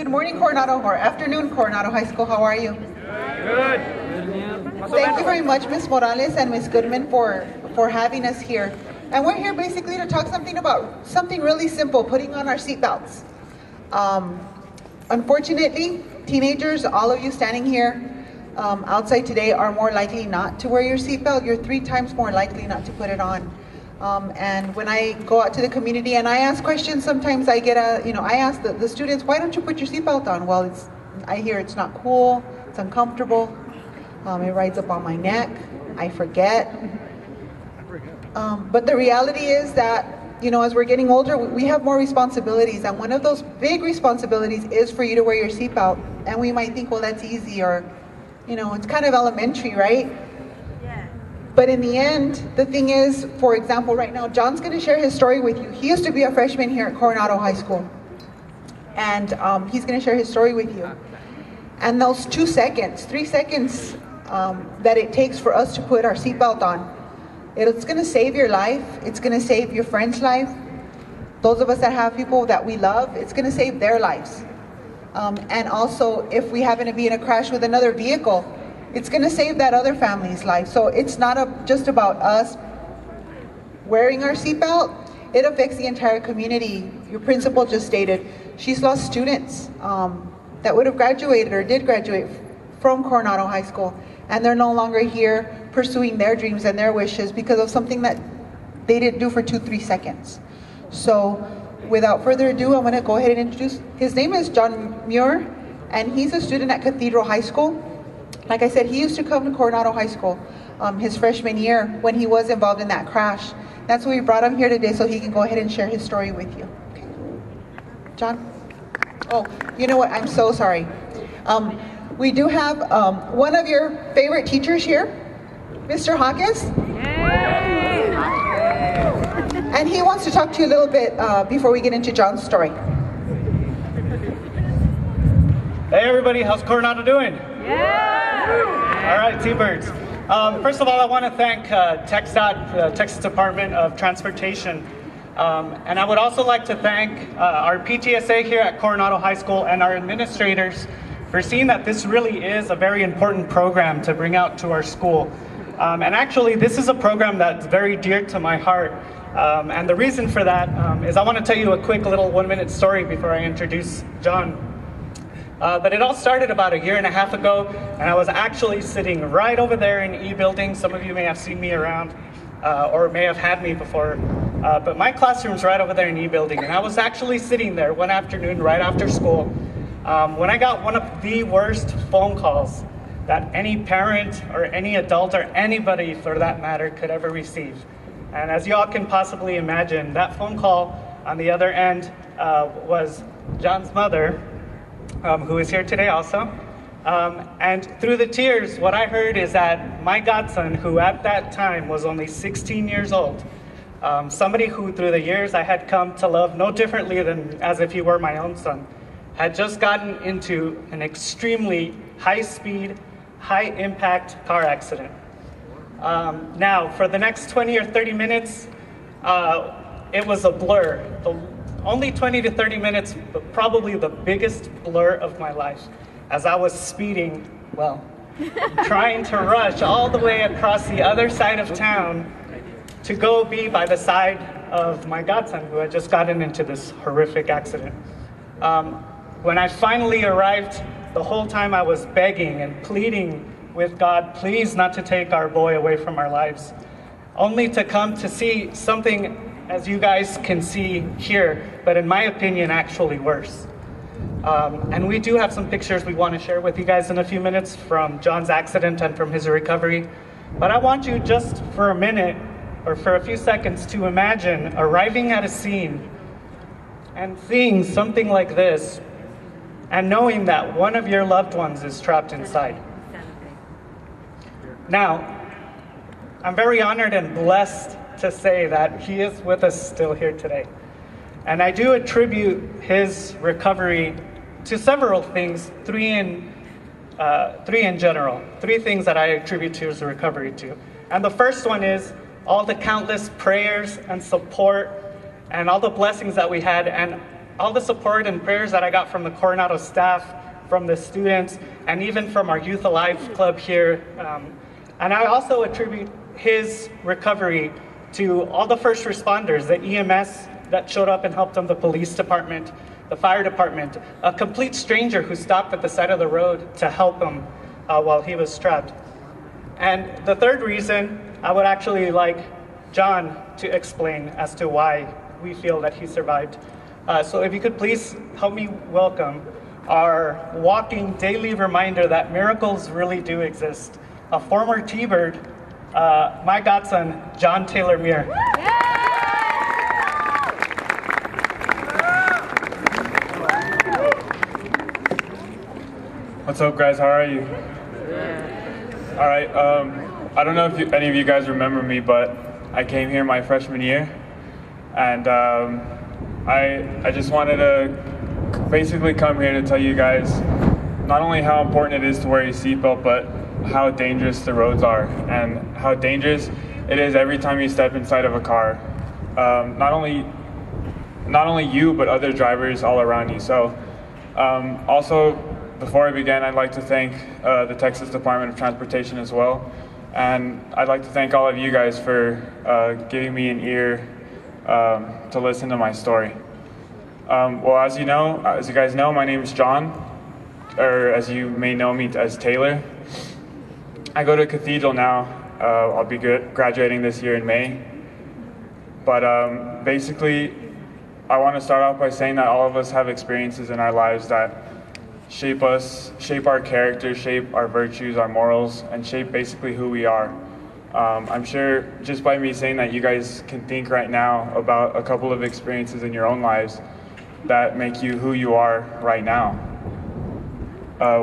Good morning, Coronado, or afternoon, Coronado High School. How are you? Good. Thank you very much, Ms. Morales and Ms. Goodman, for having us here. And we're here basically to talk about something really simple, putting on our seatbelts. Unfortunately, teenagers, all of you standing here outside today, are more likely not to wear your seatbelt. You're 3 times more likely not to put it on. And when I go out to the community and I ask questions, sometimes I get I ask the students, why don't you put your seatbelt on? Well, I hear it's not cool, it's uncomfortable, it rides up on my neck, I forget. But the reality is that, as we're getting older, we have more responsibilities, and one of those big responsibilities is for you to wear your seatbelt. And we might think, well, that's easy, or, it's kind of elementary, right? But in the end, the thing is, for example, right now, John's going to share his story with you. He used to be a freshman here at Coronado High School. And he's going to share his story with you. And those 2 seconds, 3 seconds that it takes for us to put our seatbelt on, it's going to save your life. It's going to save your friend's life. Those of us that have people that we love, it's going to save their lives. And also, if we happen to be in a crash with another vehicle, it's going to save that other family's life. So it's not just about us wearing our seatbelt. It affects the entire community. Your principal just stated she's lost students that would have graduated or did graduate from Coronado High School, and they're no longer here pursuing their dreams and their wishes because of something that they didn't do for 2-3 seconds. So without further ado, I'm going to go ahead and introduce. His name is John Muir, and he's a student at Cathedral High School. Like I said, he used to come to Coronado High School his freshman year when he was involved in that crash. That's why we brought him here today, so he can go ahead and share his story with you. Okay. John? Oh, you know what? I'm so sorry. We do have one of your favorite teachers here, Mr. Hawkins. Yay! And he wants to talk to you a little bit before we get into John's story. Hey everybody, how's Coronado doing? Yeah! All right, T-Birds. First of all, I want to thank TXDOT, the Texas Department of Transportation. And I would also like to thank our PTSA here at Coronado High School and our administrators for seeing that this really is a very important program to bring out to our school. And actually, this is a program that's very dear to my heart. And the reason for that is I want to tell you a quick little 1-minute story before I introduce John. But it all started about 1.5 years ago, and I was actually sitting right over there in E building. Some of you may have seen me around, or may have had me before. But my classroom's right over there in E building, and I was actually sitting there one afternoon right after school when I got one of the worst phone calls that any parent or any adult or anybody for that matter could ever receive. And as you all can possibly imagine, that phone call on the other end was John's mother, who is here today also. And through the tears, what I heard is that my godson, who at that time was only 16 years old, somebody who through the years I had come to love no differently than as if he were my own son, had just gotten into an extremely high-speed, high-impact car accident. Now, for the next 20 or 30 minutes, it was a blur. Only 20 to 30 minutes, but probably the biggest blur of my life, as I was speeding, well, trying to rush all the way across the other side of town to go be by the side of my godson, who had just gotten into this horrific accident. When I finally arrived, the whole time I was begging and pleading with God, please not to take our boy away from our lives, only to come to see something, as you guys can see here, but in my opinion, actually worse. And we do have some pictures we want to share with you guys in a few minutes from John's accident and from his recovery. But I want you just for a minute, or for a few seconds, to imagine arriving at a scene and seeing something like this, and knowing that one of your loved ones is trapped inside. Now, I'm very honored and blessed to say that he is with us still here today. And I do attribute his recovery to several things, three in general. 3 things that I attribute to his recovery to. And the first one is all the countless prayers and support and all the blessings that we had, and all the support and prayers that I got from the Coronado staff, from the students, and even from our Youth Alive Club here. And I also attribute his recovery to all the first responders, the EMS that showed up and helped him, the police department, the fire department, a complete stranger who stopped at the side of the road to help him while he was trapped. And the third reason, I would actually like John to explain as to why we feel that he survived. So if you could please help me welcome our walking daily reminder that miracles really do exist, a former T-Bird, my godson, John Taylor Muir. What's up, guys? How are you? All right. I don't know if any of you guys remember me, but I came here my freshman year, and I just wanted to basically come here to tell you guys not only how important it is to wear your seatbelt, but how dangerous the roads are and how dangerous it is every time you step inside of a car. Not only you, but other drivers all around you. So also, before I begin, I'd like to thank the Texas Department of Transportation as well. And I'd like to thank all of you guys for giving me an ear to listen to my story. Well, as you guys know, my name is John, or as you may know me as Taylor. I go to Cathedral now. I'll be graduating this year in May. But basically, I want to start off by saying that all of us have experiences in our lives that shape us, shape our character, shape our virtues, our morals, and shape basically who we are. I'm sure just by me saying that, you guys can think right now about a couple of experiences in your own lives that make you who you are right now.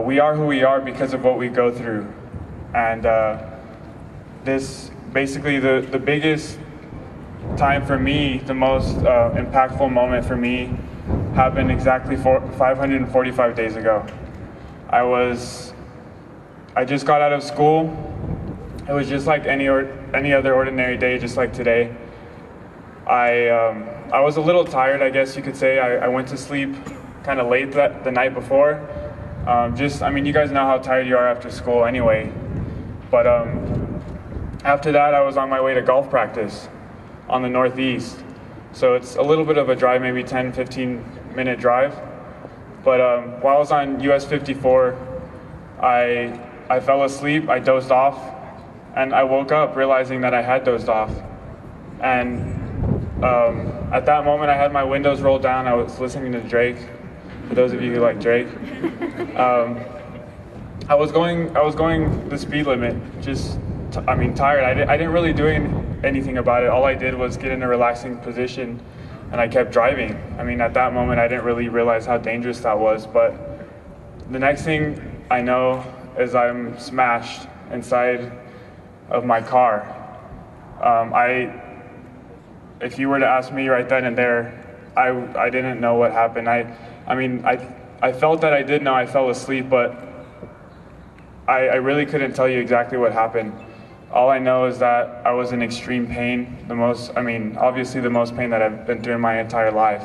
We are who we are because of what we go through. And this, basically the biggest time for me, the most impactful moment for me happened exactly 545 days ago. I just got out of school. It was just like any other ordinary day, just like today. I was a little tired, I guess you could say. I went to sleep kind of late the night before. I mean, you guys know how tired you are after school anyway. But after that, I was on my way to golf practice on the Northeast. So it's a little bit of a drive, maybe 10, 15-minute drive. But while I was on US 54, I fell asleep, I dozed off, and I woke up realizing that I had dozed off. And at that moment, I had my windows rolled down. I was listening to Drake, for those of you who like Drake. I was going the speed limit, tired. I didn't really do anything about it. All I did was get in a relaxing position, and I kept driving. I mean, at that moment, I didn't really realize how dangerous that was. But the next thing I know is I'm smashed inside of my car. If you were to ask me right then and there, I didn't know what happened. I felt that I did know I fell asleep, but I really couldn't tell you exactly what happened. All I know is that I was in extreme pain, obviously the most pain that I've been through in my entire life.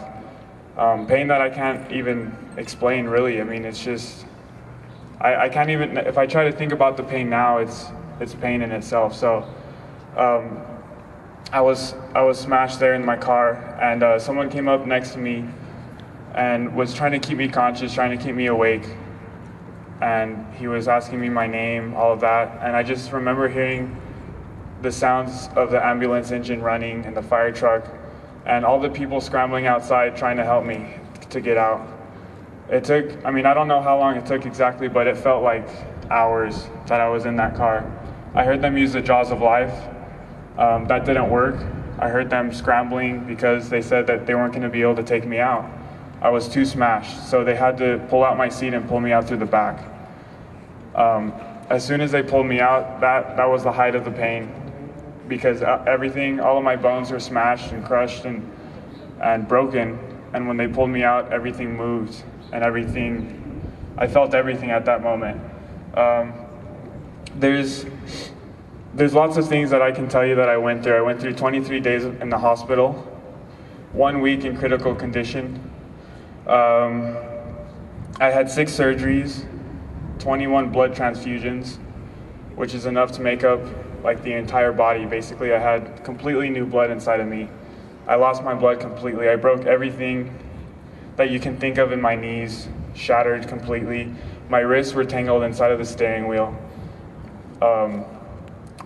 Pain that I can't even explain, really. I mean, it's just, I can't even, if I try to think about the pain now, it's pain in itself. So I was smashed there in my car, and someone came up next to me and was trying to keep me conscious, trying to keep me awake. And he was asking me my name, all of that. And I just remember hearing the sounds of the ambulance engine running and the fire truck and all the people scrambling outside trying to help me to get out. It took, I don't know how long it took exactly, but it felt like hours that I was in that car. I heard them use the jaws of life. That didn't work. I heard them scrambling because they said that they weren't going to be able to take me out. I was too smashed, so they had to pull out my seat and pull me out through the back. As soon as they pulled me out, that was the height of the pain, because all of my bones were smashed and crushed and broken. And when they pulled me out, everything moved, and I felt everything at that moment. There's lots of things that I can tell you that I went through. I went through 23 days in the hospital, 1 week in critical condition. I had 6 surgeries, 21 blood transfusions, which is enough to make up like the entire body. Basically, I had completely new blood inside of me. I lost my blood completely. I broke everything that you can think of in my knees, shattered completely. My wrists were tangled inside of the steering wheel.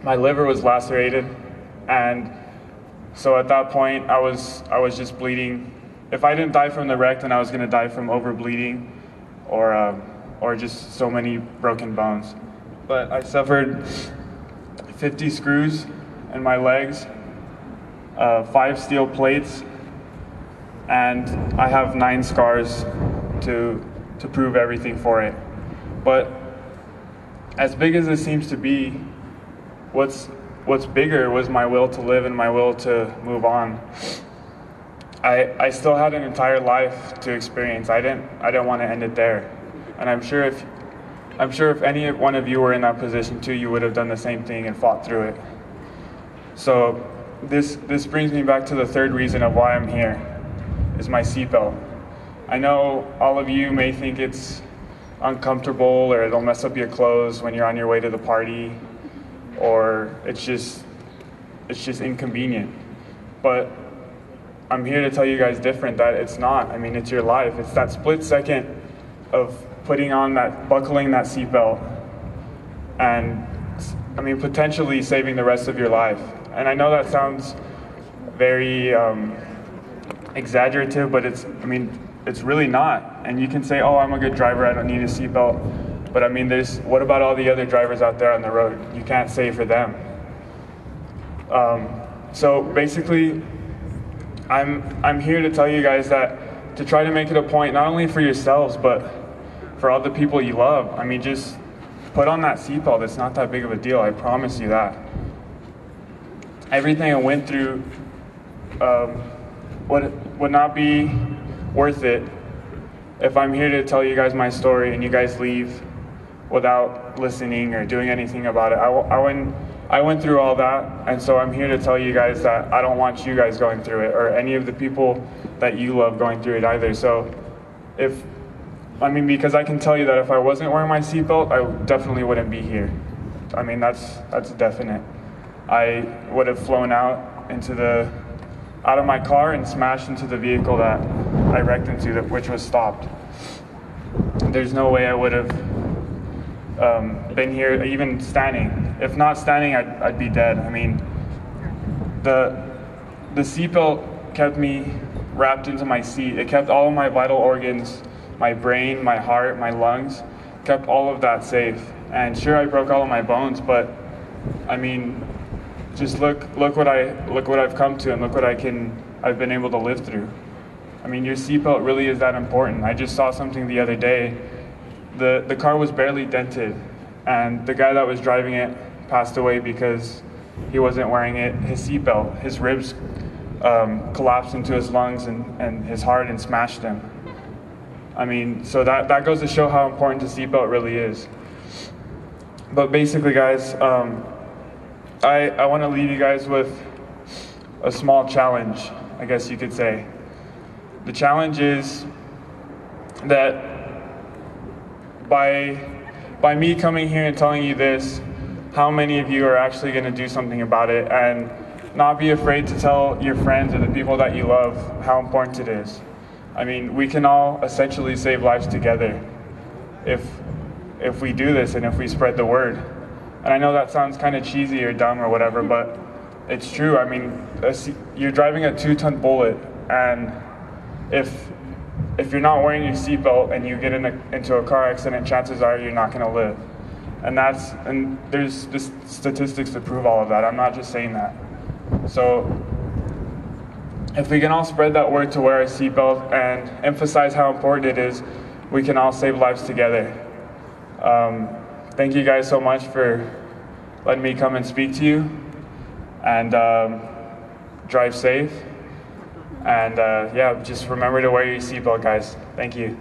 My liver was lacerated, and so at that point, I was just bleeding. If I didn't die from the wreck, then I was going to die from overbleeding, or just so many broken bones. But I suffered 50 screws in my legs, 5 steel plates, and I have 9 scars to prove everything for it. But as big as it seems to be, what's bigger was my will to live and my will to move on. I still had an entire life to experience. I didn't want to end it there. And I'm sure if any one of you were in that position too, you would have done the same thing and fought through it. So this brings me back to the third reason of why I'm here, is my seatbelt. I know all of you may think it's uncomfortable, or it'll mess up your clothes when you're on your way to the party, or it's just inconvenient. But I'm here to tell you guys different, that it's not. I mean, it's your life. It's that split second of buckling that seatbelt, and I mean, potentially saving the rest of your life. And I know that sounds very exaggerative, but it's really not. And you can say, oh, I'm a good driver, I don't need a seatbelt. But I mean, what about all the other drivers out there on the road? You can't say for them. So basically, I'm here to tell you guys that to try to make it a point, not only for yourselves, but for all the people you love. I mean, just put on that seatbelt. It's not that big of a deal, I promise you that. Everything I went through would not be worth it if I'm here to tell you guys my story and you guys leave without listening or doing anything about it. I went through all that, and so I'm here to tell you guys that I don't want you guys going through it, or any of the people that you love going through it either. So because I can tell you that if I wasn't wearing my seatbelt, I definitely wouldn't be here. I mean, that's definite. I would have flown out of my car and smashed into the vehicle that I wrecked into, which was stopped. There's no way I would have been here, even standing. If not standing, I'd be dead. I mean, the seatbelt kept me wrapped into my seat. It kept all of my vital organs, my brain, my heart, my lungs, kept all of that safe. And sure, I broke all of my bones, but I mean, just look what I've come to, and look what I've been able to live through. I mean, your seatbelt really is that important. I just saw something the other day. The car was barely dented, and the guy that was driving it passed away because he wasn't wearing his seatbelt. His ribs collapsed into his lungs and his heart and smashed him. I mean, so that goes to show how important the seatbelt really is. But basically, guys, I want to leave you guys with a small challenge, I guess you could say. The challenge is that by me coming here and telling you this, how many of you are actually going to do something about it and not be afraid to tell your friends or the people that you love how important it is? I mean, we can all essentially save lives together if we do this and if we spread the word. And I know that sounds kind of cheesy or dumb or whatever, but it's true. I mean, you're driving a 2-ton bullet, and if you're not wearing your seatbelt and you get into a car accident, chances are you're not going to live. And there's just statistics to prove all of that. I'm not just saying that. So if we can all spread that word to wear a seatbelt and emphasize how important it is, we can all save lives together. Thank you guys so much for letting me come and speak to you, and drive safe. And yeah, just remember to wear your seatbelt, guys. Thank you.